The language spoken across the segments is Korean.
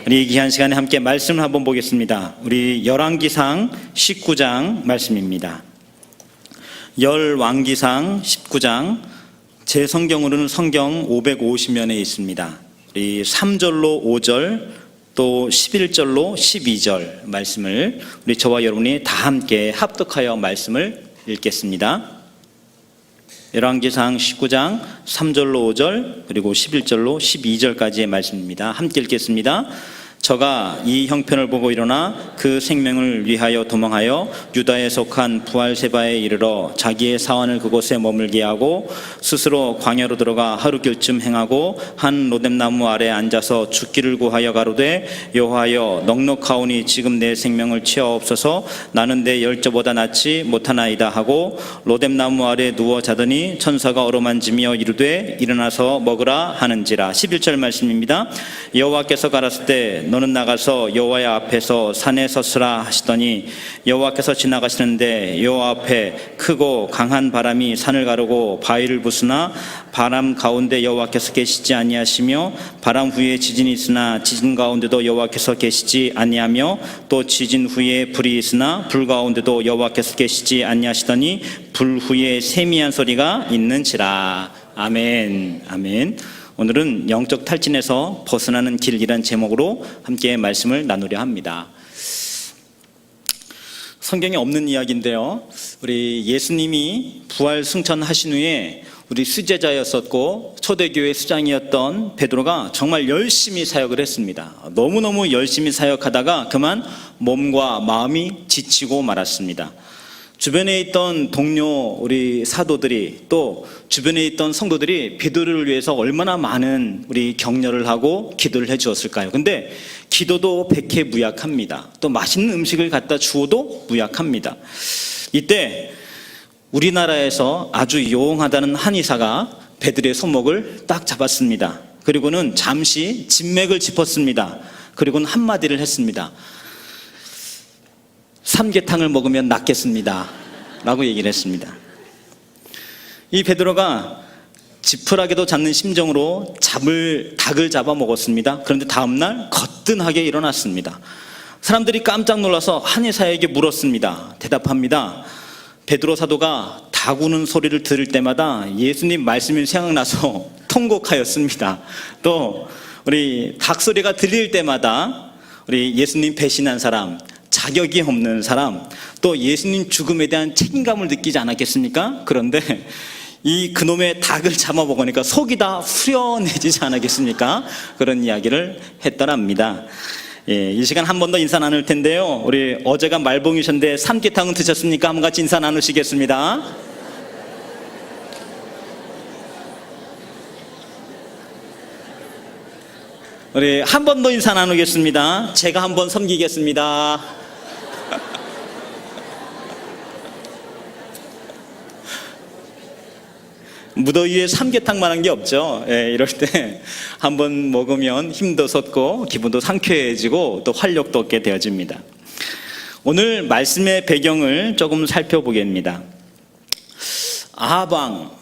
우리 이 귀한 시간에 함께 말씀을 한번 보겠습니다. 우리 열왕기상 19장 말씀입니다. 열왕기상 19장, 제 성경으로는 성경 550면에 있습니다. 우리 3절로 5절 또 11절로 12절 말씀을 우리 저와 여러분이 다 함께 합독하여 말씀을 읽겠습니다. 열왕기상 19장 3절로 5절 그리고 11절로 12절까지의 말씀입니다. 함께 읽겠습니다. 저가 이 형편을 보고 일어나 그 생명을 위하여 도망하여 유다에 속한 부알세바에 이르러 자기의 사원을 그곳에 머물게 하고 스스로 광야로 들어가 하루길쯤 행하고 한 로뎀나무 아래 앉아서 죽기를 구하여 가로되 여호와여 넉넉하오니 지금 내 생명을 취하옵소서. 나는 내 열조보다 낫지 못하나이다 하고 로뎀나무 아래 누워 자더니 천사가 어루만지며 이르되 일어나서 먹으라 하는지라. 11절 말씀입니다. 여호와께서 가라사대 때 너는 나가서 여호와의 앞에서 산에 섰으라 하시더니 여호와께서 지나가시는데 여호와 앞에 크고 강한 바람이 산을 가르고 바위를 부수나 바람 가운데 여호와께서 계시지 아니하시며 바람 후에 지진이 있으나 지진 가운데도 여호와께서 계시지 아니하며 또 지진 후에 불이 있으나 불 가운데도 여호와께서 계시지 아니하시더니 불 후에 세미한 소리가 있는지라. 아멘. 아멘. 오늘은 영적 탈진에서 벗어나는 길이란 제목으로 함께 말씀을 나누려 합니다. 성경에 없는 이야기인데요, 우리 예수님이 부활 승천하신 후에 우리 수제자였었고 초대교회 수장이었던 베드로가 정말 열심히 사역을 했습니다. 너무너무 열심히 사역하다가 그만 몸과 마음이 지치고 말았습니다. 주변에 있던 동료 우리 사도들이 또 주변에 있던 성도들이 베드로를 위해서 얼마나 많은 우리 격려를 하고 기도를 해 주었을까요? 근데 기도도 백해무약합니다. 또 맛있는 음식을 갖다 주어도 무약합니다. 이때 우리나라에서 아주 용하다는 한의사가 베드로의 손목을 딱 잡았습니다. 그리고는 잠시 진맥을 짚었습니다. 그리고는 한마디를 했습니다. 삼계탕을 먹으면 낫겠습니다 라고 얘기를 했습니다. 이 베드로가 지푸라기도 잡는 심정으로 닭을 잡아 먹었습니다. 그런데 다음날 거뜬하게 일어났습니다. 사람들이 깜짝 놀라서 한의사에게 물었습니다. 대답합니다. 베드로 사도가 닭 우는 소리를 들을 때마다 예수님 말씀이 생각나서 통곡하였습니다. 또 우리 닭 소리가 들릴 때마다 우리 예수님 배신한 사람, 자격이 없는 사람, 또 예수님 죽음에 대한 책임감을 느끼지 않았겠습니까? 그런데 그놈의 닭을 잡아먹으니까 속이 다 후련해지지 않았겠습니까? 그런 이야기를 했더랍니다. 이 시간 한 번 더 인사 나눌 텐데요, 우리 어제가 말봉이셨는데 삼계탕은 드셨습니까? 한번 같이 인사 나누시겠습니다. 우리 한 번 더 인사 나누겠습니다. 제가 한번 섬기겠습니다. 무더위에 삼계탕만한 게 없죠. 이럴 때 한번 먹으면 힘도 솟고 기분도 상쾌해지고 또 활력도 얻게 되어집니다. 오늘 말씀의 배경을 조금 살펴보겠습니다. 아합 왕,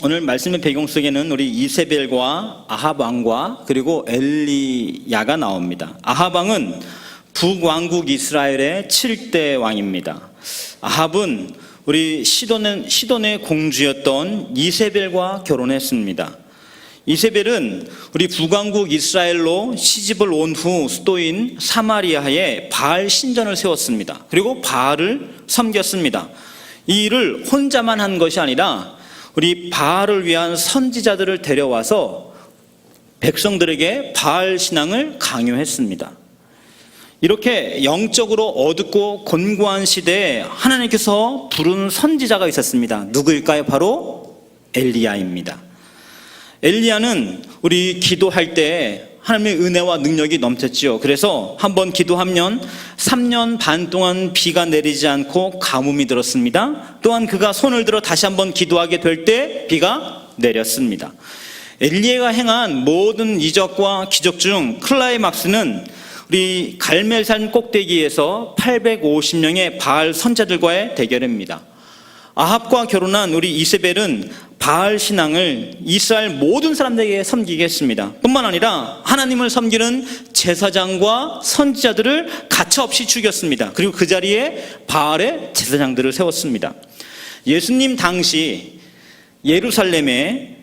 오늘 말씀의 배경 속에는 우리 이세벨과 아합 왕과 그리고 엘리야가 나옵니다. 아합 왕은 북왕국 이스라엘의 7대 왕입니다. 아합은 우리 시돈의 공주였던 이세벨과 결혼했습니다. 이세벨은 우리 북왕국 이스라엘로 시집을 온 후 수도인 사마리아에 바알 신전을 세웠습니다. 그리고 바알을 섬겼습니다. 이 일을 혼자만 한 것이 아니라 우리 바알을 위한 선지자들을 데려와서 백성들에게 바알 신앙을 강요했습니다. 이렇게 영적으로 어둡고 곤고한 시대에 하나님께서 부른 선지자가 있었습니다. 누구일까요? 바로 엘리야입니다. 엘리야는 우리 기도할 때 하나님의 은혜와 능력이 넘쳤지요. 그래서 한번 기도하면 3년 반 동안 비가 내리지 않고 가뭄이 들었습니다. 또한 그가 손을 들어 다시 한번 기도하게 될 때 비가 내렸습니다. 엘리야가 행한 모든 이적과 기적 중 클라이막스는 우리 갈멜산 꼭대기에서 850명의 바알 선자들과의 대결입니다. 아합과 결혼한 우리 이세벨은 바알 신앙을 이스라엘 모든 사람들에게 섬기게 했습니다. 뿐만 아니라 하나님을 섬기는 제사장과 선지자들을 가차없이 죽였습니다. 그리고 그 자리에 바알의 제사장들을 세웠습니다. 예수님 당시 예루살렘에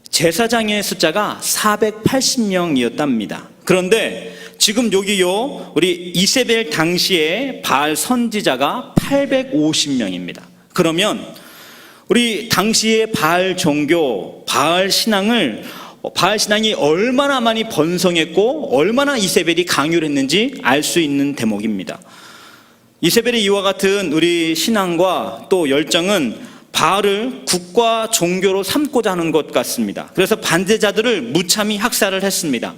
제사장의 숫자가 480명이었답니다. 그런데 지금 여기요, 우리 이세벨 당시에 바알 선지자가 850명입니다. 그러면 우리 당시의 바알 종교, 바알 신앙이 얼마나 많이 번성했고 얼마나 이세벨이 강요를 했는지 알 수 있는 대목입니다. 이세벨의 이와 같은 우리 신앙과 또 열정은 바알을 국가 종교로 삼고자 하는 것 같습니다. 그래서 반대자들을 무참히 학살을 했습니다.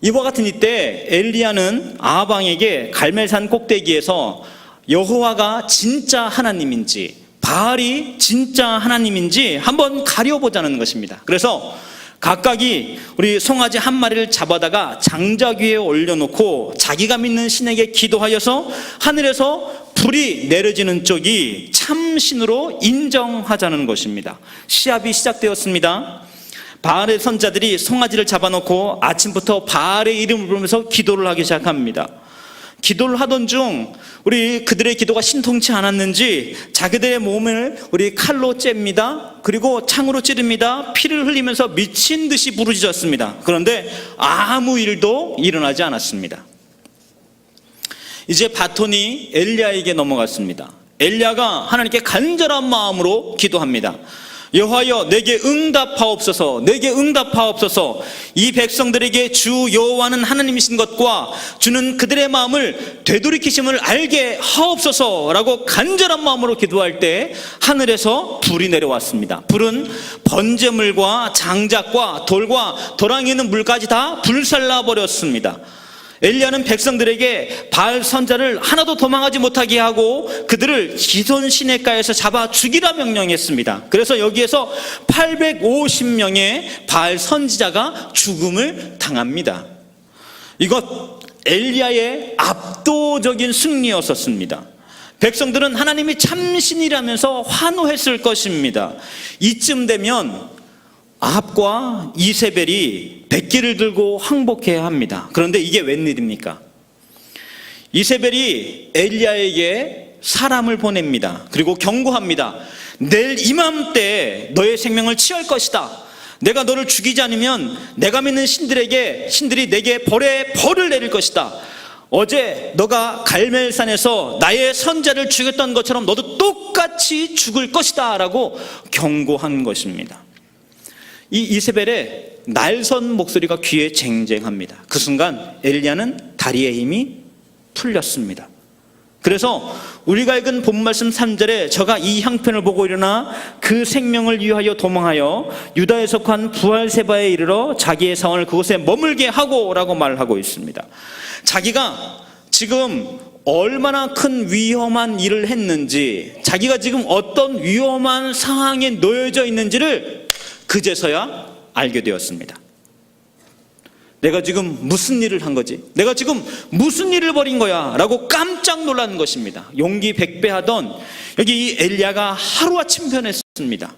이와 같은 이때 엘리야는 아합 왕에게 갈멜산 꼭대기에서 여호와가 진짜 하나님인지 바알이 진짜 하나님인지 한번 가려보자는 것입니다. 그래서 각각이 우리 송아지 한 마리를 잡아다가 장작 위에 올려놓고 자기가 믿는 신에게 기도하여서 하늘에서 불이 내려지는 쪽이 참신으로 인정하자는 것입니다. 시합이 시작되었습니다. 바알의 선자들이 송아지를 잡아놓고 아침부터 바알의 이름을 부르면서 기도를 하기 시작합니다. 기도를 하던 중 우리 그들의 기도가 신통치 않았는지 자기들의 몸을 우리 칼로 잽니다. 그리고 창으로 찌릅니다. 피를 흘리면서 미친 듯이 부르짖었습니다. 그런데 아무 일도 일어나지 않았습니다. 이제 바톤이 엘리야에게 넘어갔습니다. 엘리야가 하나님께 간절한 마음으로 기도합니다. 여호와여, 내게 응답하옵소서, 내게 응답하옵소서. 이 백성들에게 주 여호와는 하나님이신 것과 주는 그들의 마음을 되돌이키심을 알게 하옵소서라고 간절한 마음으로 기도할 때 하늘에서 불이 내려왔습니다. 불은 번제물과 장작과 돌과 도랑에 있는 물까지 다 불살라 버렸습니다. 엘리야는 백성들에게 바알 선자를 하나도 도망하지 못하게 하고 그들을 기손 시내가에서 잡아 죽이라 명령했습니다. 그래서 여기에서 850명의 바알 선지자가 죽음을 당합니다. 이것 엘리야의 압도적인 승리였었습니다. 백성들은 하나님이 참신이라면서 환호했을 것입니다. 이쯤 되면 아합과 이세벨이 백기를 들고 항복해야 합니다. 그런데 이게 웬일입니까? 이세벨이 엘리야에게 사람을 보냅니다. 그리고 경고합니다. 내일 이맘때 너의 생명을 취할 것이다. 내가 너를 죽이지 않으면 내가 믿는 신들이 내게 벌을 내릴 것이다. 어제 너가 갈멜산에서 나의 선자를 죽였던 것처럼 너도 똑같이 죽을 것이다 라고 경고한 것입니다. 이 이세벨의 날선 목소리가 귀에 쟁쟁합니다. 그 순간 엘리야는 다리의 힘이 풀렸습니다. 그래서 우리가 읽은 본말씀 3절에 저가 이 형편을 보고 일어나 그 생명을 위하여 도망하여 유다에 속한 부알세바에 이르러 자기의 사원을 그곳에 머물게 하고 라고 말하고 있습니다. 자기가 지금 얼마나 큰 위험한 일을 했는지, 자기가 지금 어떤 위험한 상황에 놓여져 있는지를 그제서야 알게 되었습니다. 내가 지금 무슨 일을 한 거지? 내가 지금 무슨 일을 벌인 거야? 라고 깜짝 놀란 것입니다. 용기 백배하던 여기 이 엘리야가 하루아침 변했습니다.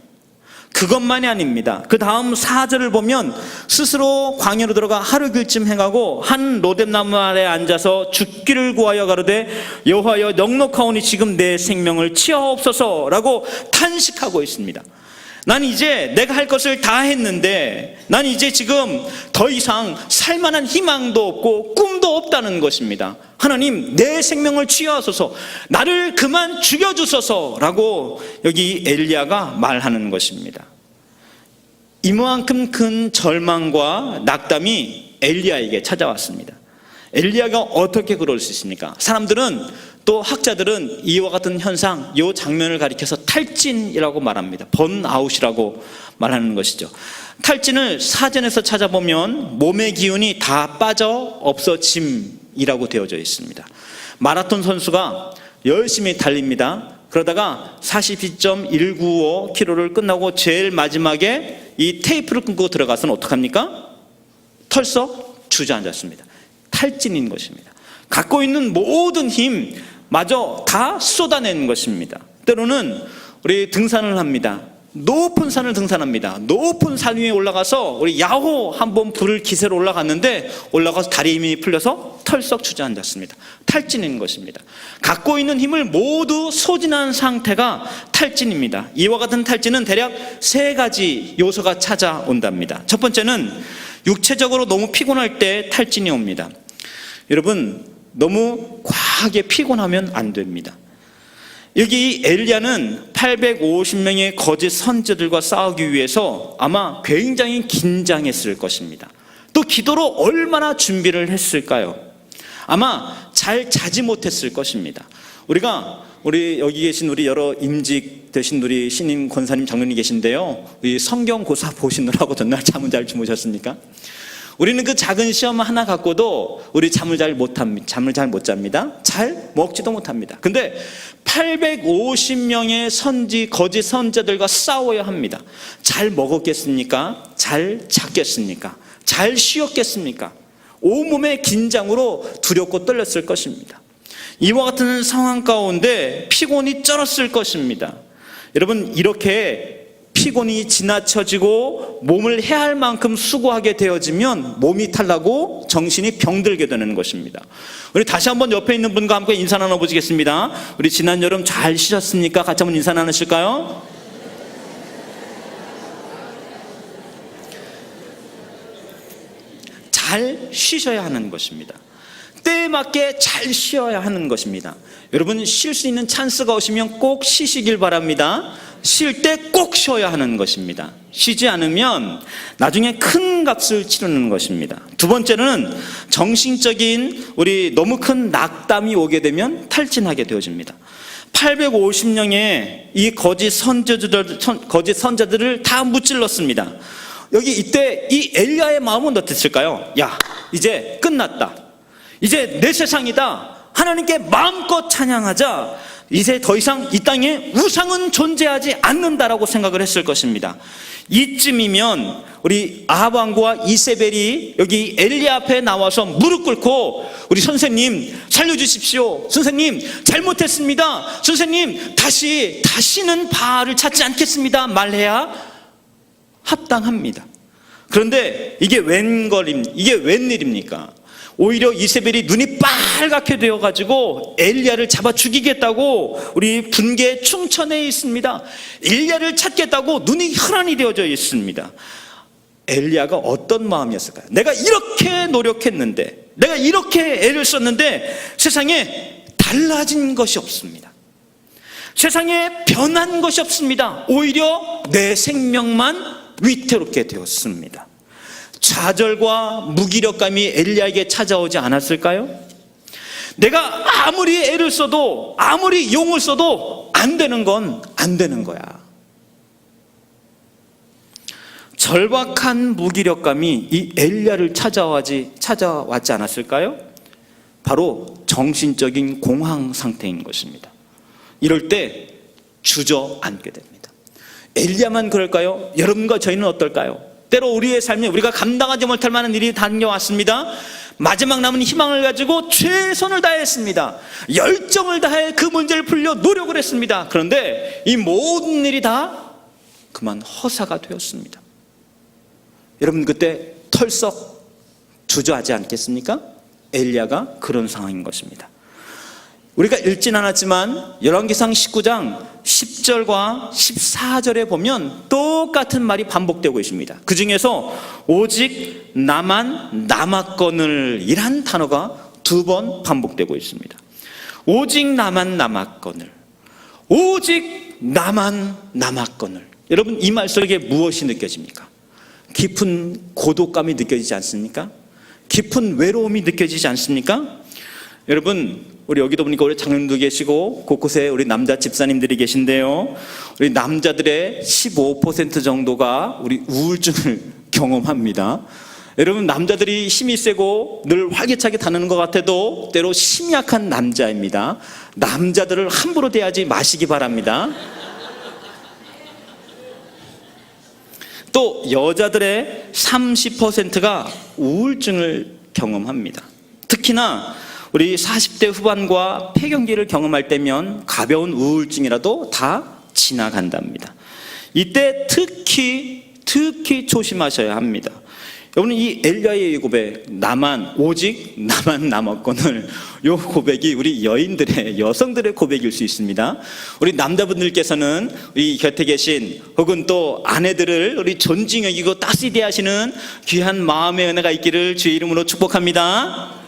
그것만이 아닙니다. 그 다음 4절을 보면 스스로 광야로 들어가 하루 길쯤 행하고 한 로뎀나무 아래 앉아서 죽기를 구하여 가로되 여호와여, 넉넉하오니 지금 내 생명을 취하옵소서라고 탄식하고 있습니다. 난 이제 내가 할 것을 다 했는데 난 이제 지금 더 이상 살만한 희망도 없고 꿈도 없다는 것입니다. 하나님, 내 생명을 취하소서, 나를 그만 죽여주소서라고 여기 엘리야가 말하는 것입니다. 이만큼 큰 절망과 낙담이 엘리야에게 찾아왔습니다. 엘리야가 어떻게 그럴 수 있습니까? 사람들은, 또 학자들은 이와 같은 현상, 이 장면을 가리켜서 탈진이라고 말합니다. 번아웃이라고 말하는 것이죠. 탈진을 사전에서 찾아보면 몸의 기운이 다 빠져 없어짐이라고 되어져 있습니다. 마라톤 선수가 열심히 달립니다. 그러다가 42.195km를 끝나고 제일 마지막에 이 테이프를 끊고 들어가서는 어떡합니까? 털썩 주저앉았습니다. 탈진인 것입니다. 갖고 있는 모든 힘 마저 다 쏟아내는 것입니다. 때로는 우리 등산을 합니다. 높은 산을 등산합니다. 높은 산 위에 올라가서 우리 야호 한번 불을 기세로 올라갔는데 올라가서 다리 힘이 풀려서 털썩 주저앉았습니다. 탈진인 것입니다. 갖고 있는 힘을 모두 소진한 상태가 탈진입니다. 이와 같은 탈진은 대략 3가지 요소가 찾아온답니다. 첫 번째는 육체적으로 너무 피곤할 때 탈진이 옵니다. 여러분, 너무 과하게 피곤하면 안 됩니다. 여기 엘리야는 850명의 거짓 선지자들과 싸우기 위해서 아마 굉장히 긴장했을 것입니다. 또 기도로 얼마나 준비를 했을까요? 아마 잘 자지 못했을 것입니다. 우리 여기 계신 우리 여러 임직 되신 우리 신임 권사님 장로님 계신데요, 이 성경고사 보시느라고 전날 잠은 잘 주무셨습니까? 우리는 그 작은 시험 하나 갖고도 우리 잠을 잘 못 잡니다. 잘 먹지도 못합니다. 근데 850명의 거짓 선지자들과 싸워야 합니다. 잘 먹었겠습니까? 잘 잤겠습니까? 잘 쉬었겠습니까? 온몸의 긴장으로 두렵고 떨렸을 것입니다. 이와 같은 상황 가운데 피곤이 쩔었을 것입니다. 여러분, 이렇게 피곤이 지나쳐지고 몸을 해야 할 만큼 수고하게 되어지면 몸이 탈나고 정신이 병들게 되는 것입니다. 우리 다시 한번 옆에 있는 분과 함께 인사 나눠보시겠습니다. 우리 지난 여름 잘 쉬셨습니까? 같이 한번 인사 나누실까요? 잘 쉬셔야 하는 것입니다. 때에 맞게 잘 쉬어야 하는 것입니다. 여러분, 쉴 수 있는 찬스가 오시면 꼭 쉬시길 바랍니다. 쉴 때 꼭 쉬어야 하는 것입니다. 쉬지 않으면 나중에 큰 값을 치르는 것입니다. 두 번째는 정신적인 너무 큰 낙담이 오게 되면 탈진하게 되어집니다. 850명의 이 거짓 선자들을 다 무찔렀습니다. 이때 이 엘리야의 마음은 어땠을까요? 야, 이제 끝났다. 이제 내 세상이다. 하나님께 마음껏 찬양하자. 이제 더 이상 이 땅에 우상은 존재하지 않는다라고 생각을 했을 것입니다. 이쯤이면 우리 아합 왕과 이세벨이 여기 엘리야 앞에 나와서 무릎 꿇고 우리 선생님 살려주십시오. 선생님 잘못했습니다. 선생님 다시는 바알을 찾지 않겠습니다. 말해야 합당합니다. 그런데 이게 웬일입니까? 오히려 이세벨이 눈이 빨갛게 되어가지고 엘리야를 잡아 죽이겠다고 우리 분계 충천에 있습니다. 엘리야를 찾겠다고 눈이 혈안이 되어져 있습니다. 엘리야가 어떤 마음이었을까요? 내가 이렇게 노력했는데, 내가 이렇게 애를 썼는데 세상에 달라진 것이 없습니다. 세상에 변한 것이 없습니다. 오히려 내 생명만 위태롭게 되었습니다. 좌절과 무기력감이 엘리야에게 찾아오지 않았을까요? 내가 아무리 애를 써도, 아무리 용을 써도 안 되는 건 안 되는 거야. 절박한 무기력감이 이 엘리야를 찾아왔지 않았을까요? 바로 정신적인 공황 상태인 것입니다. 이럴 때 주저앉게 됩니다. 엘리야만 그럴까요? 여러분과 저희는 어떨까요? 때로 우리의 삶에 우리가 감당하지 못할 만한 일이 다녀왔습니다. 마지막 남은 희망을 가지고 최선을 다했습니다. 열정을 다해 그 문제를 풀려 노력을 했습니다. 그런데 이 모든 일이 다 그만 허사가 되었습니다. 여러분, 그때 털썩 주저하지 않겠습니까? 엘리야가 그런 상황인 것입니다. 우리가 읽진 않았지만 열왕기상 19장 10절과 14절에 보면 똑같은 말이 반복되고 있습니다. 그 중에서 오직 나만 남았거늘 이란 단어가 2번 반복되고 있습니다. 오직 나만 남았거늘, 오직 나만 남았거늘. 여러분, 이 말 속에 무엇이 느껴집니까? 깊은 고독감이 느껴지지 않습니까? 깊은 외로움이 느껴지지 않습니까? 여러분, 우리 여기도 보니까 우리 장님도 계시고 곳곳에 우리 남자 집사님들이 계신데요, 우리 남자들의 15% 정도가 우리 우울증을 경험합니다. 여러분, 남자들이 힘이 세고 늘 활기차게 다니는 것 같아도 때로 힘이 약한 남자입니다. 남자들을 함부로 대하지 마시기 바랍니다. 또 여자들의 30%가 우울증을 경험합니다. 특히나 우리 40대 후반과 폐경기를 경험할 때면 가벼운 우울증이라도 다 지나간답니다. 이때 특히 조심하셔야 합니다. 여러분, 이 엘리야의 고백, 오직 나만 남았거늘, 요 고백이 우리 여성들의 고백일 수 있습니다. 우리 남자분들께서는 우리 곁에 계신 혹은 또 아내들을 우리 존중 여기고 따스히 하시는 귀한 마음의 은혜가 있기를 주의 이름으로 축복합니다.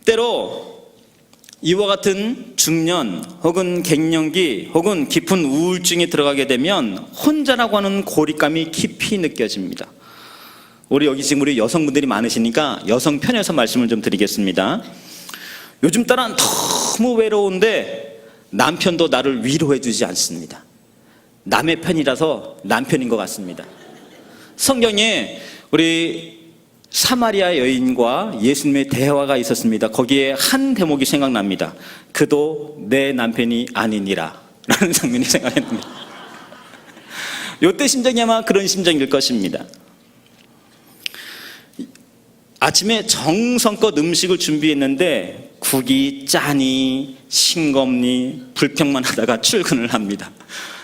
때로 이와 같은 중년 혹은 갱년기 혹은 깊은 우울증이 들어가게 되면 혼자라고 하는 고립감이 깊이 느껴집니다. 여기 지금 우리 여성분들이 많으시니까 여성 편에서 말씀을 좀 드리겠습니다. 요즘 따라 너무 외로운데 남편도 나를 위로해 주지 않습니다. 남의 편이라서 남편인 것 같습니다. 성경에 우리 사마리아 여인과 예수님의 대화가 있었습니다. 거기에 한 대목이 생각납니다. 그도 내 남편이 아니니라 라는 장면이 생각납니다. 이때 심정이 아마 그런 심정일 것입니다. 아침에 정성껏 음식을 준비했는데 국이 짜니 싱겁니 불평만 하다가 출근을 합니다.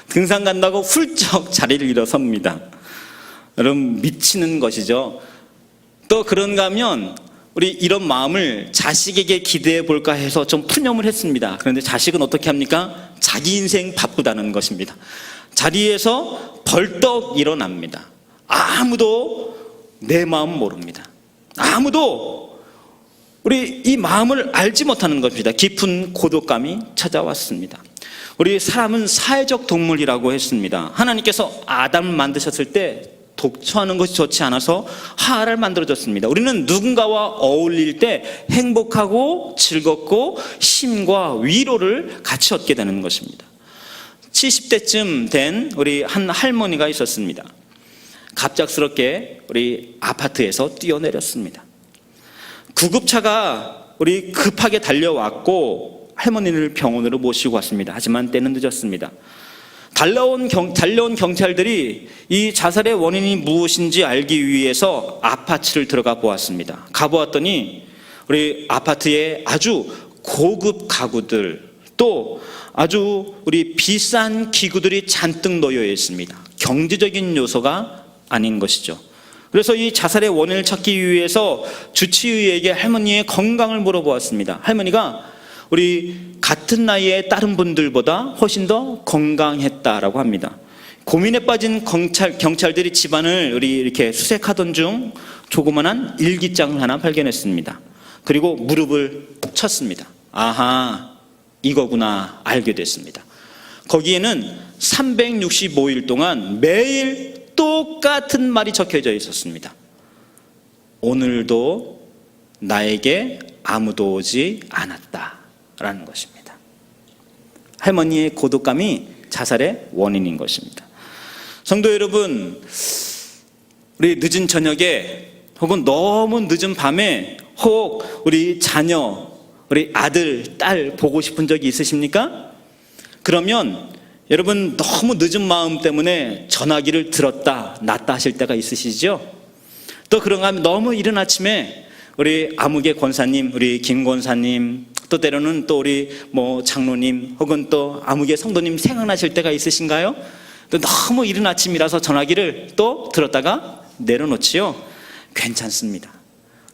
등산 간다고 훌쩍 자리를 일어섭니다. 여러분, 미치는 것이죠. 또 그런가 하면 우리 이런 마음을 자식에게 기대해 볼까 해서 좀 푸념을 했습니다. 그런데 자식은 어떻게 합니까? 자기 인생 바쁘다는 것입니다. 자리에서 벌떡 일어납니다. 아무도 내 마음 모릅니다. 아무도 우리 이 마음을 알지 못하는 것입니다. 깊은 고독감이 찾아왔습니다. 우리 사람은 사회적 동물이라고 했습니다. 하나님께서 아담을 만드셨을 때 독처하는 것이 좋지 않아서 하와를 만들어줬습니다. 우리는 누군가와 어울릴 때 행복하고 즐겁고 힘과 위로를 같이 얻게 되는 것입니다. 70대쯤 된 우리 한 할머니가 있었습니다. 갑작스럽게 우리 아파트에서 뛰어내렸습니다. 구급차가 우리 급하게 달려왔고 할머니를 병원으로 모시고 왔습니다. 하지만 때는 늦었습니다. 달려온 경찰들이 이 자살의 원인이 무엇인지 알기 위해서 아파트를 들어가 보았습니다. 가보았더니 우리 아파트에 아주 고급 가구들, 또 아주 우리 비싼 기구들이 잔뜩 놓여 있습니다. 경제적인 요소가 아닌 것이죠. 그래서 이 자살의 원인을 찾기 위해서 주치의에게 할머니의 건강을 물어보았습니다. 할머니가 우리 같은 나이의 다른 분들보다 훨씬 더 건강했다라고 합니다. 고민에 빠진 경찰들이 집안을 이렇게 수색하던 중 조그만한 일기장을 하나 발견했습니다. 그리고 무릎을 쳤습니다. 아하, 이거구나 알게 됐습니다. 거기에는 365일 동안 매일 똑같은 말이 적혀져 있었습니다. 오늘도 나에게 아무도 오지 않았다 라는 것입니다. 할머니의 고독감이 자살의 원인인 것입니다. 성도 여러분, 우리 늦은 저녁에 혹은 너무 늦은 밤에 혹 우리 자녀, 우리 아들, 딸 보고 싶은 적이 있으십니까? 그러면 여러분 너무 늦은 마음 때문에 전화기를 들었다 놨다 하실 때가 있으시죠? 또 그런가 하면 너무 이른 아침에 우리 아무개 권사님, 우리 김 권사님, 또 때로는 또 우리 장로님 혹은 또 아무개 성도님 생각나실 때가 있으신가요? 또 너무 이른 아침이라서 전화기를 또 들었다가 내려놓지요. 괜찮습니다.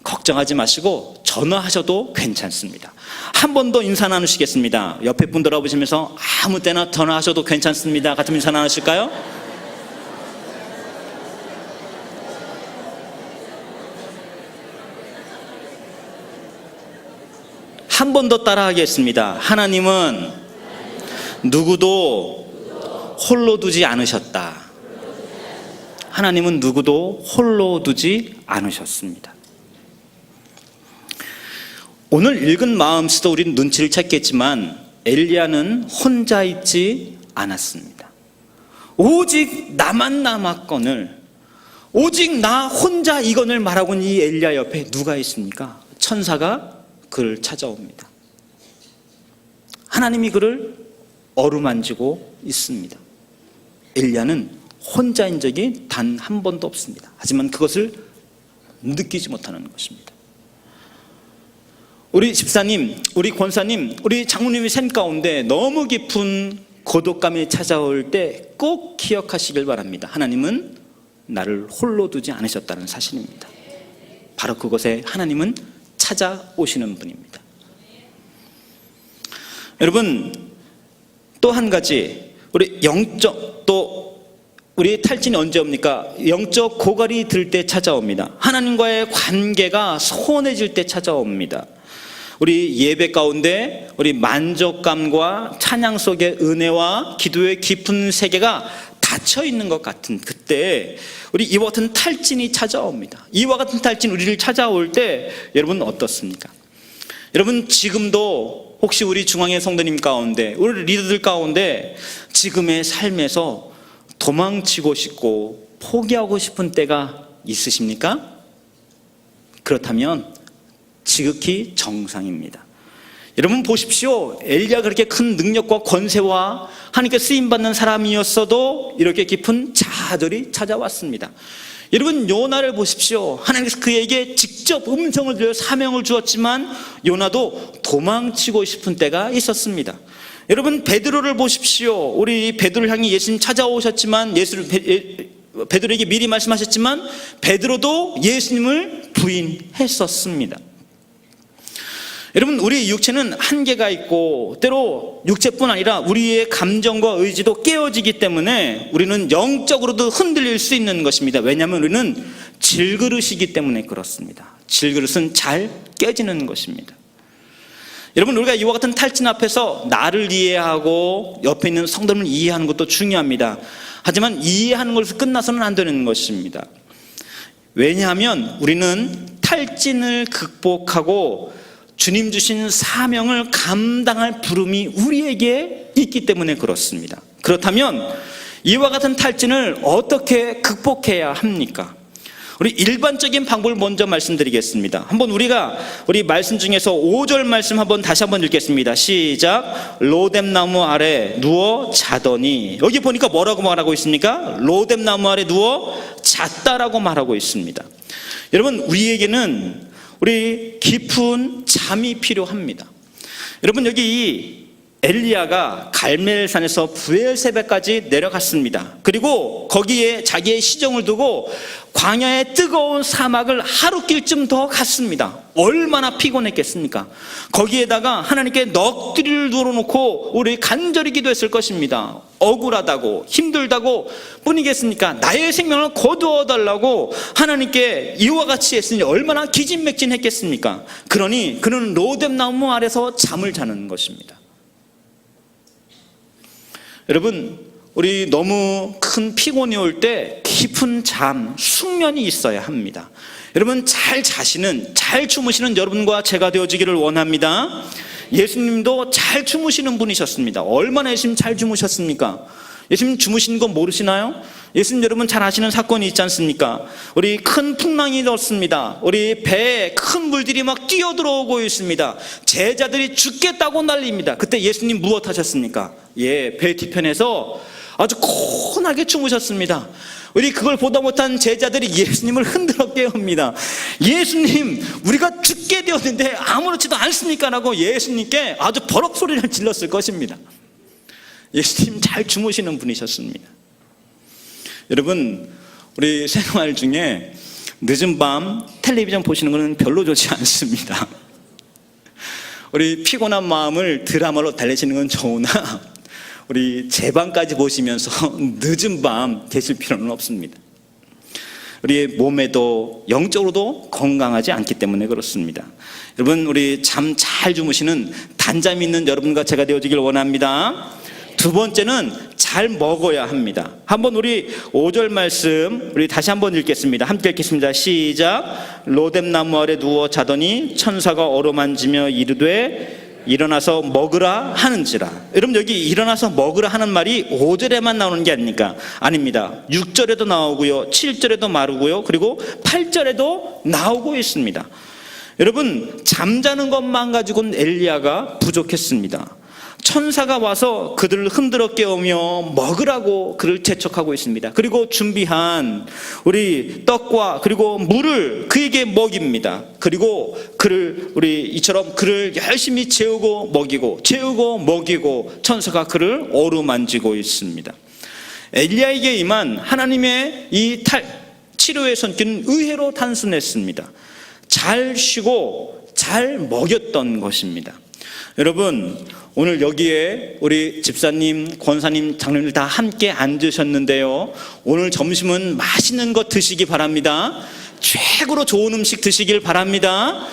걱정하지 마시고 전화하셔도 괜찮습니다. 한 번 더 인사 나누시겠습니다. 옆에 분 돌아보시면서 아무 때나 전화하셔도 괜찮습니다. 같은 인사 나누실까요? 한 번 더 따라하겠습니다. 하나님은 누구도 홀로 두지 않으셨다. 하나님은 누구도 홀로 두지 않으셨습니다. 오늘 읽은 마음씨도 우리는 눈치를 챘겠지만 엘리야는 혼자 있지 않았습니다. 오직 나만 남았거늘, 오직 나 혼자 이거늘 말하고 있는 이 엘리야 옆에 누가 있습니까? 천사가 그를 찾아옵니다. 하나님이 그를 어루만지고 있습니다. 엘리야는 혼자인 적이 단 한 번도 없습니다. 하지만 그것을 느끼지 못하는 것입니다. 우리 집사님, 우리 권사님, 우리 장로님의 삶 가운데 너무 깊은 고독감이 찾아올 때 꼭 기억하시길 바랍니다. 하나님은 나를 홀로 두지 않으셨다는 사실입니다. 바로 그곳에 하나님은 찾아오시는 분입니다. 여러분, 또 한 가지, 우리 탈진이 언제 옵니까? 영적 고갈이 들 때 찾아옵니다. 하나님과의 관계가 소원해질 때 찾아옵니다. 우리 예배 가운데 우리 만족감과 찬양 속의 은혜와 기도의 깊은 세계가 닫혀 있는 것 같은 그때 우리 이와 같은 탈진이 찾아옵니다. 이와 같은 탈진 우리를 찾아올 때 여러분 어떻습니까? 여러분, 지금도 혹시 우리 중앙의 성도님 가운데, 우리 리더들 가운데 지금의 삶에서 도망치고 싶고 포기하고 싶은 때가 있으십니까? 그렇다면 지극히 정상입니다. 여러분 보십시오. 엘리야가 그렇게 큰 능력과 권세와 하나님께 쓰임받는 사람이었어도 이렇게 깊은 좌절이 찾아왔습니다. 여러분, 요나를 보십시오. 하나님께서 그에게 직접 음성을 들려 사명을 주었지만 요나도 도망치고 싶은 때가 있었습니다. 여러분, 베드로를 보십시오. 우리 베드로를 향해 예수님 찾아오셨지만 베드로에게 미리 말씀하셨지만 베드로도 예수님을 부인했었습니다. 여러분, 우리의 육체는 한계가 있고 때로 육체뿐 아니라 우리의 감정과 의지도 깨어지기 때문에 우리는 영적으로도 흔들릴 수 있는 것입니다. 왜냐하면 우리는 질그릇이기 때문에 그렇습니다. 질그릇은 잘 깨지는 것입니다. 여러분, 우리가 이와 같은 탈진 앞에서 나를 이해하고 옆에 있는 성도를 이해하는 것도 중요합니다. 하지만 이해하는 것에서 끝나서는 안 되는 것입니다. 왜냐하면 우리는 탈진을 극복하고 주님 주신 사명을 감당할 부름이 우리에게 있기 때문에 그렇습니다. 그렇다면 이와 같은 탈진을 어떻게 극복해야 합니까? 우리 일반적인 방법을 먼저 말씀드리겠습니다. 한번 우리 말씀 중에서 5절 말씀 다시 한번 읽겠습니다. 시작. 로뎀나무 아래 누워 자더니, 여기 보니까 뭐라고 말하고 있습니까? 로뎀나무 아래 누워 잤다라고 말하고 있습니다. 여러분, 우리에게는 우리 깊은 잠이 필요합니다. 여러분, 여기 엘리야가 갈멜산에서 부엘세바까지 내려갔습니다. 그리고 거기에 자기의 시종을 두고 광야의 뜨거운 사막을 하루길쯤 더 갔습니다. 얼마나 피곤했겠습니까? 거기에다가 하나님께 넋두리를 두어놓고 우리 간절히 기도했을 것입니다. 억울하다고 힘들다고 뿐이겠습니까? 나의 생명을 거두어달라고 하나님께 이와 같이 했으니 얼마나 기진맥진했겠습니까? 그러니 그는 로뎀나무 아래서 잠을 자는 것입니다. 여러분, 우리 너무 큰 피곤이 올 때 깊은 잠, 숙면이 있어야 합니다. 여러분, 잘 주무시는 여러분과 제가 되어지기를 원합니다. 예수님도 잘 주무시는 분이셨습니다. 얼마나 예수님 잘 주무셨습니까? 예수님 주무시는 건 모르시나요? 예수님 여러분 잘 아시는 사건이 있지 않습니까? 우리 큰 풍랑이 일었습니다. 우리 배에 큰 물들이 막 뛰어들어오고 있습니다. 제자들이 죽겠다고 난립니다. 그때 예수님 무엇 하셨습니까? 배 뒤편에서 아주 고운하게 주무셨습니다. 우리 그걸 보다 못한 제자들이 예수님을 흔들어 깨웁니다. 예수님, 우리가 죽게 되었는데 아무렇지도 않습니까? 라고 예수님께 아주 버럭 소리를 질렀을 것입니다. 예수님 잘 주무시는 분이셨습니다. 여러분, 우리 생활 중에 늦은 밤 텔레비전 보시는 것은 별로 좋지 않습니다. 우리 피곤한 마음을 드라마로 달래시는 건 좋으나 우리 제 방까지 보시면서 늦은 밤 계실 필요는 없습니다. 우리의 몸에도 영적으로도 건강하지 않기 때문에 그렇습니다. 여러분, 우리 잠 잘 주무시는 단잠 있는 여러분과 제가 되어지길 원합니다. 두 번째는 잘 먹어야 합니다. 한번 우리 5절 말씀 우리 다시 한번 읽겠습니다. 함께 읽겠습니다. 시작. 로뎀나무 아래 누워 자더니 천사가 어루만지며 이르되 일어나서 먹으라 하는지라. 여러분, 여기 일어나서 먹으라 하는 말이 5절에만 나오는 게 아닙니까? 아닙니다. 6절에도 나오고요, 7절에도 나오고요, 그리고 8절에도 나오고 있습니다. 여러분, 잠자는 것만 가지고는 엘리야가 부족했습니다. 천사가 와서 그들을 흔들어 깨우며 먹으라고 그를 재촉하고 있습니다. 그리고 준비한 우리 떡과 그리고 물을 그에게 먹입니다. 그리고 우리 이처럼 그를 열심히 재우고 먹이고 천사가 그를 어루만지고 있습니다. 엘리야에게 임한 하나님의 이 치료의 손길은 의외로 단순했습니다. 잘 쉬고 잘 먹였던 것입니다. 여러분, 오늘 여기에 우리 집사님, 권사님, 장로님들 다 함께 앉으셨는데요, 오늘 점심은 맛있는 것 드시기 바랍니다. 최고로 좋은 음식 드시길 바랍니다.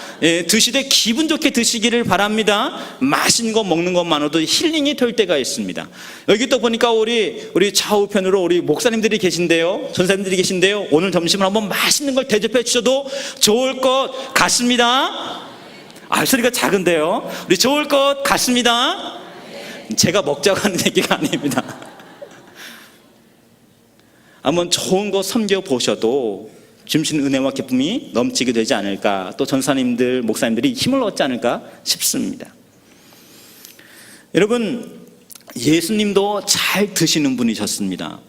드시되 기분 좋게 드시기를 바랍니다. 맛있는 거 먹는 것만으로도 힐링이 될 때가 있습니다. 여기 또 보니까 우리 좌우편으로 우리 목사님들이 계신데요, 전사님들이 계신데요, 오늘 점심을 한번 맛있는 걸 대접해 주셔도 좋을 것 같습니다. 소리가 작은데요. 우리 좋을 것 같습니다. 제가 먹자고 하는 얘기가 아닙니다. 한번 좋은 거 섬겨보셔도 주신 은혜와 기쁨이 넘치게 되지 않을까, 또 전사님들, 목사님들이 힘을 얻지 않을까 싶습니다. 여러분, 예수님도 잘 드시는 분이셨습니다.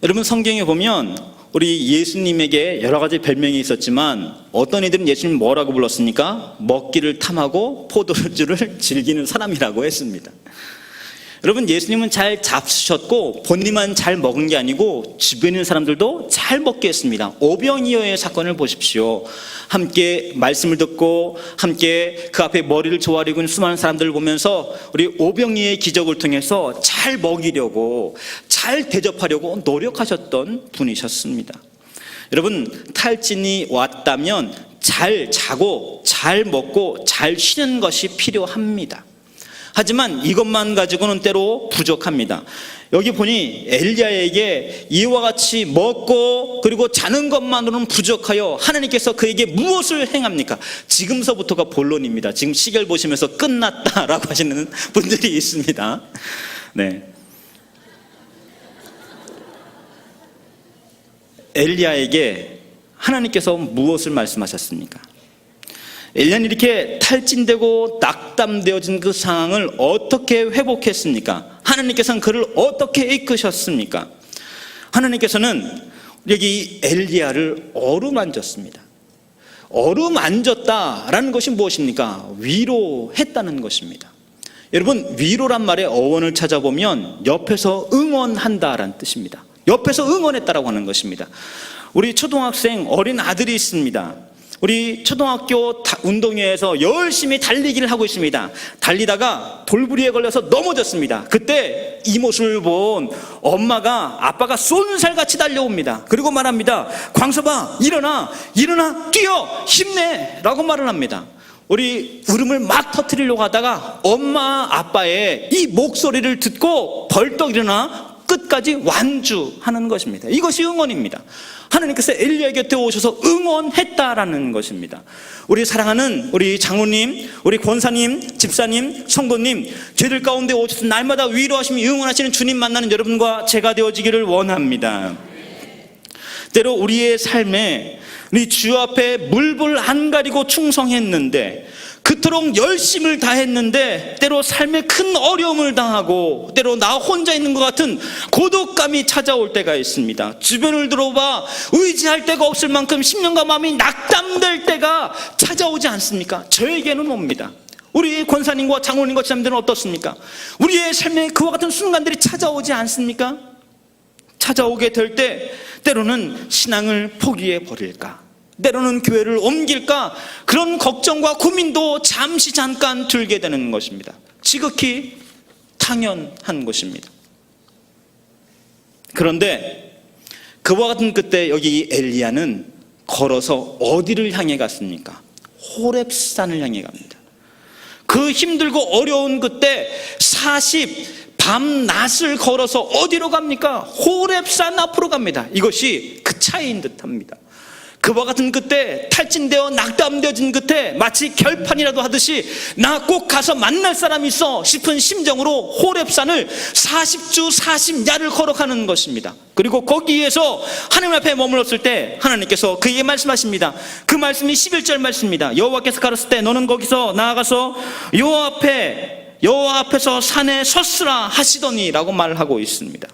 여러분, 성경에 보면 우리 예수님에게 여러 가지 별명이 있었지만 어떤 이들은 예수님 뭐라고 불렀습니까? 먹기를 탐하고 포도주를 즐기는 사람이라고 했습니다. 여러분, 예수님은 잘 잡수셨고 본인만 잘 먹은 게 아니고 주변에 있는 사람들도 잘 먹게 했습니다. 오병이어의 사건을 보십시오. 함께 말씀을 듣고 함께 그 앞에 머리를 조아리고 있는 수많은 사람들을 보면서 우리 오병이어의 기적을 통해서 잘 먹이려고, 잘 대접하려고 노력하셨던 분이셨습니다. 여러분, 탈진이 왔다면 잘 자고 잘 먹고 잘 쉬는 것이 필요합니다. 하지만 이것만 가지고는 때로 부족합니다. 여기 보니 엘리야에게 이와 같이 먹고 그리고 자는 것만으로는 부족하여 하나님께서 그에게 무엇을 행합니까? 지금서부터가 본론입니다. 지금 시계를 보시면서 끝났다라고 하시는 분들이 있습니다. 네. 엘리야에게 하나님께서 무엇을 말씀하셨습니까? 엘리야는 이렇게 탈진되고 낙담되어진 그 상황을 어떻게 회복했습니까? 하나님께서는 그를 어떻게 이끄셨습니까? 하나님께서는 여기 엘리야를 어루만졌습니다. 어루만졌다라는 것이 무엇입니까? 위로했다는 것입니다. 여러분, 위로란 말의 어원을 찾아보면 옆에서 응원한다라는 뜻입니다. 옆에서 응원했다라고 하는 것입니다. 우리 초등학생 어린 아들이 있습니다. 우리 초등학교 운동회에서 열심히 달리기를 하고 있습니다. 달리다가 돌부리에 걸려서 넘어졌습니다. 그때 이 모습을 본 엄마가, 아빠가 쏜살같이 달려옵니다. 그리고 말합니다. 광섭아, 일어나 뛰어, 힘내 라고 말을 합니다. 우리 울음을 막 터뜨리려고 하다가 엄마 아빠의 이 목소리를 듣고 벌떡 일어나 끝까지 완주하는 것입니다. 이것이 응원입니다. 하나님께서 엘리야 곁에 오셔서 응원했다라는 것입니다. 우리 사랑하는 우리 장로님, 우리 권사님, 집사님, 성도님, 죄들 가운데 오셔서 날마다 위로하시며 응원하시는 주님 만나는 여러분과 제가 되어지기를 원합니다. 때로 우리의 삶에 우리 주 앞에 물불 안 가리고 충성했는데, 그토록 열심을 다했는데 때로 삶에 큰 어려움을 당하고 때로 나 혼자 있는 것 같은 고독감이 찾아올 때가 있습니다. 주변을 들어봐 의지할 데가 없을 만큼 심령과 마음이 낙담될 때가 찾아오지 않습니까? 저에게는 옵니다. 우리 권사님과 장로님과 지사님들은 어떻습니까? 우리의 삶에 그와 같은 순간들이 찾아오지 않습니까? 찾아오게 될 때 때로는 신앙을 포기해 버릴까, 때로는 교회를 옮길까, 그런 걱정과 고민도 잠깐 들게 되는 것입니다. 지극히 당연한 것입니다. 그런데 그와 같은 그때 여기 엘리야는 걸어서 어디를 향해 갔습니까? 호렙산을 향해 갑니다. 그 힘들고 어려운 그때 40밤낮을 걸어서 어디로 갑니까? 호렙산 앞으로 갑니다. 이것이 그 차이인 듯합니다. 그와 같은 그때 탈진되어 낙담되어진 그때 마치 결판이라도 하듯이 나 꼭 가서 만날 사람이 있어 싶은 심정으로 호렙산을 40주 40야를 걸어가는 것입니다. 그리고 거기에서 하나님 앞에 머물렀을 때 하나님께서 그에게 말씀하십니다. 그 말씀이 11절 말씀입니다. 여호와께서 가르칠 때 너는 거기서 나아가서 여호와 앞에 여호와 앞에서 산에 섰으라 하시더니라고 말을 하고 있습니다.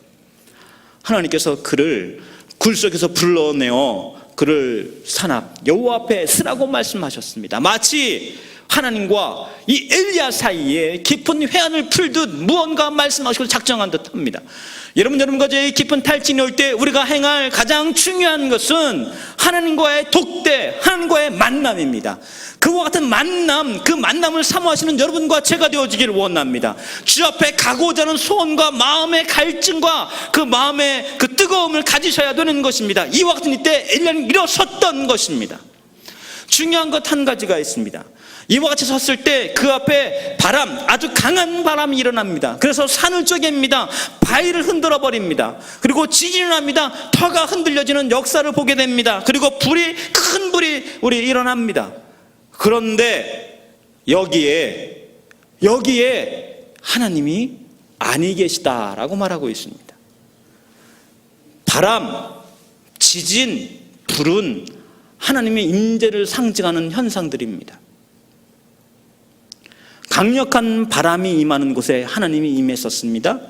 하나님께서 그를 굴 속에서 불러내어 그를 산 앞 여호와 앞에 서라고 말씀하셨습니다. 마치 하나님과 이 엘리야 사이에 깊은 회한을 풀듯 무언가 말씀하시고 작정한 듯합니다. 여러분과 저의 깊은 탈진이 올 때 우리가 행할 가장 중요한 것은 하나님과의 독대, 하나님과의 만남입니다. 그와 같은 만남, 그 만남을 사모하시는 여러분과 제가 되어지기를 원합니다. 주 앞에 가고자 하는 소원과 마음의 갈증과 그 마음의 그 뜨거움을 가지셔야 되는 것입니다. 이와 같은 이때 엘리야는 일어섰던 것입니다. 중요한 것 한 가지가 있습니다. 이와 같이 섰을 때 그 앞에 바람, 아주 강한 바람이 일어납니다. 그래서 산을 쪼갭니다. 바위를 흔들어 버립니다. 그리고 지진이 납니다. 터가 흔들려지는 역사를 보게 됩니다. 그리고 큰 불이 일어납니다. 그런데 여기에 하나님이 아니 계시다라고 말하고 있습니다. 바람, 지진, 불은 하나님의 임재를 상징하는 현상들입니다. 강력한 바람이 임하는 곳에 하나님이 임했었습니다.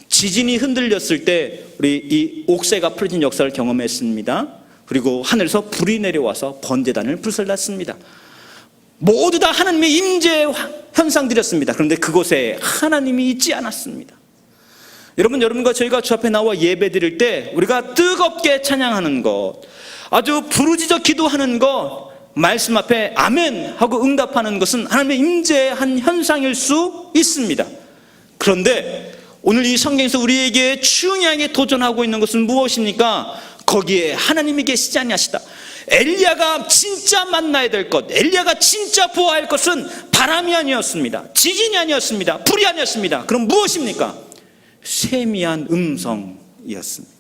지진이 흔들렸을 때 우리 이 옥새가 풀어진 역사를 경험했습니다. 그리고 하늘에서 불이 내려와서 번제단을 불살랐습니다. 모두 다 하나님의 임재 현상들이었습니다. 그런데 그곳에 하나님이 있지 않았습니다. 여러분과 저희가 주 앞에 나와 예배 드릴 때 우리가 뜨겁게 찬양하는 것, 아주 부르짖어 기도하는 것, 말씀 앞에 아멘 하고 응답하는 것은 하나님의 임재의 한 현상일 수 있습니다. 그런데 오늘 이 성경에서 우리에게 중요하게 도전하고 있는 것은 무엇입니까? 거기에 하나님이 계시지 아니하시다. 엘리야가 진짜 만나야 될 것, 엘리야가 진짜 보아야 할 것은 바람이 아니었습니다. 지진이 아니었습니다. 불이 아니었습니다. 그럼 무엇입니까? 세미한 음성이었습니다.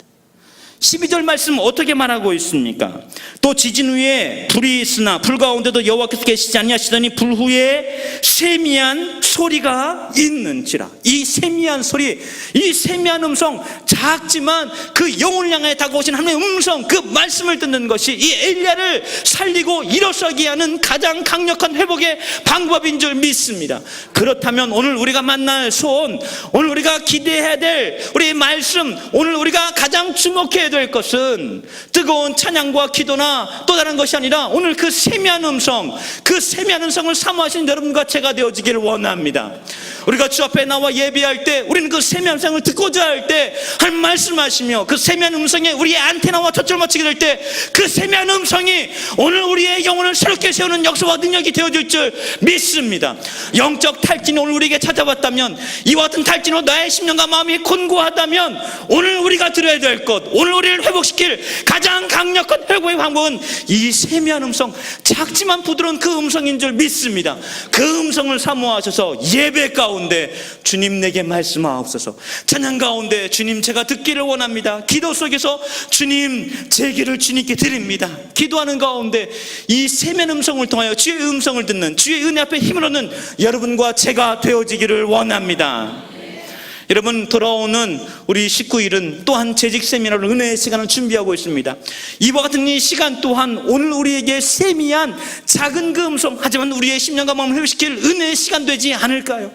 12절 말씀 어떻게 말하고 있습니까? 또 지진 후에 불이 있으나 불 가운데도 여호와께서 계시지 아니하시더니 불 후에 세미한 소리가 있는지라. 이 세미한 소리, 이 세미한 음성, 작지만 그 영혼을 향해 다가오신 하나님의 음성, 그 말씀을 듣는 것이 이 엘리야를 살리고 일어서게 하는 가장 강력한 회복의 방법인 줄 믿습니다. 그렇다면 오늘 우리가 만날 소원, 오늘 우리가 기대해야 될 우리의 말씀, 오늘 우리가 가장 주목해야 될 것은 뜨거운 찬양과 기도나 또 다른 것이 아니라 오늘 그 세미한 음성, 그 세미한 음성을 사모하시는 여러분과 제가 되어지기를 원합니다. 우리가 주 앞에 나와 예배할 때 우리는 그 세미한 음성을 듣고자 할 때 하나님 말씀하시며 그 세미한 음성에 우리의 안테나와 초점을 맞추게 될 때 그 세미한 음성이 오늘 우리의 영혼을 새롭게 세우는 역사와 능력이 되어질 줄 믿습니다. 영적 탈진이 오늘 우리에게 찾아왔다면, 이와 같은 탈진으로 나의 심령과 마음이 곤고하다면 오늘 우리가 들어야 될 것, 오늘 우리를 회복시킬 가장 강력한 회복의 방법은 이 세미한 음성, 작지만 부드러운 그 음성인 줄 믿습니다. 그 음성을 사모하셔서 예배 가운데 주님 내게 말씀하옵소서, 찬양 가운데 주님 제가 듣기를 원합니다. 기도 속에서 주님 제 길을 주님께 드립니다. 기도하는 가운데 이 세미한 음성을 통하여 주의 음성을 듣는, 주의 은혜 앞에 힘을 얻는 여러분과 제가 되어지기를 원합니다. 여러분, 돌아오는 우리 19일은 또한 재직 세미나로 은혜의 시간을 준비하고 있습니다. 이와 같은 이 시간 또한 오늘 우리에게 세미한 작은 그 음성, 하지만 우리의 심령과 마음을 회복시킬 은혜의 시간 되지 않을까요?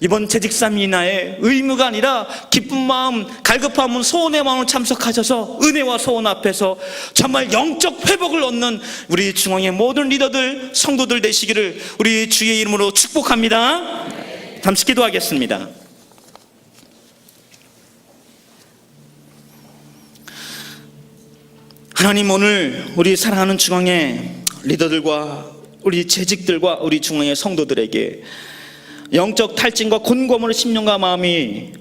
이번 재직 세미나의 의무가 아니라 기쁜 마음, 갈급함은 소원의 마음으로 참석하셔서 은혜와 소원 앞에서 정말 영적 회복을 얻는 우리 중앙의 모든 리더들, 성도들 되시기를 우리 주의 이름으로 축복합니다. 잠시 기도하겠습니다. 하나님, 오늘 우리 사랑하는 중앙의 리더들과 우리 재직들과 우리 중앙의 성도들에게 영적 탈진과 곤고함으로 심령과 마음이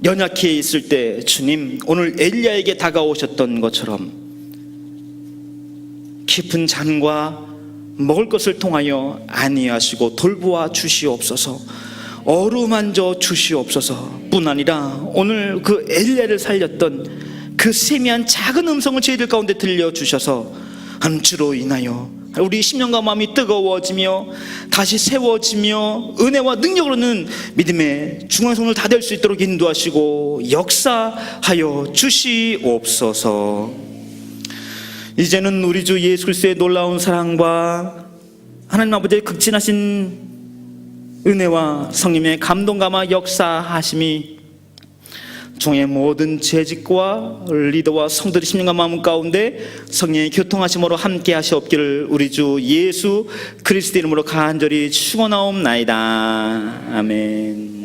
연약해 있을 때 주님, 오늘 엘리야에게 다가오셨던 것처럼 깊은 잠과 먹을 것을 통하여 안위하시고 돌보아 주시옵소서, 어루만져 주시옵소서 뿐 아니라 오늘 그 엘리야를 살렸던 그 세미한 작은 음성을 저희들 가운데 들려주셔서 한 주로 인하여 우리 심령과 마음이 뜨거워지며 다시 세워지며 은혜와 능력으로는 믿음의 중앙선을 다 될 수 있도록 인도하시고 역사하여 주시옵소서. 이제는 우리 주 예수 그리스도의 놀라운 사랑과 하나님 아버지의 극진하신 은혜와 성령의 감동감화 역사하심이 종의 모든 재직과 리더와 성도의 심령과 마음 가운데 성령의 교통하심으로 함께 하시옵기를 우리 주 예수 그리스도 이름으로 간절히 축원하옵나이다. 아멘.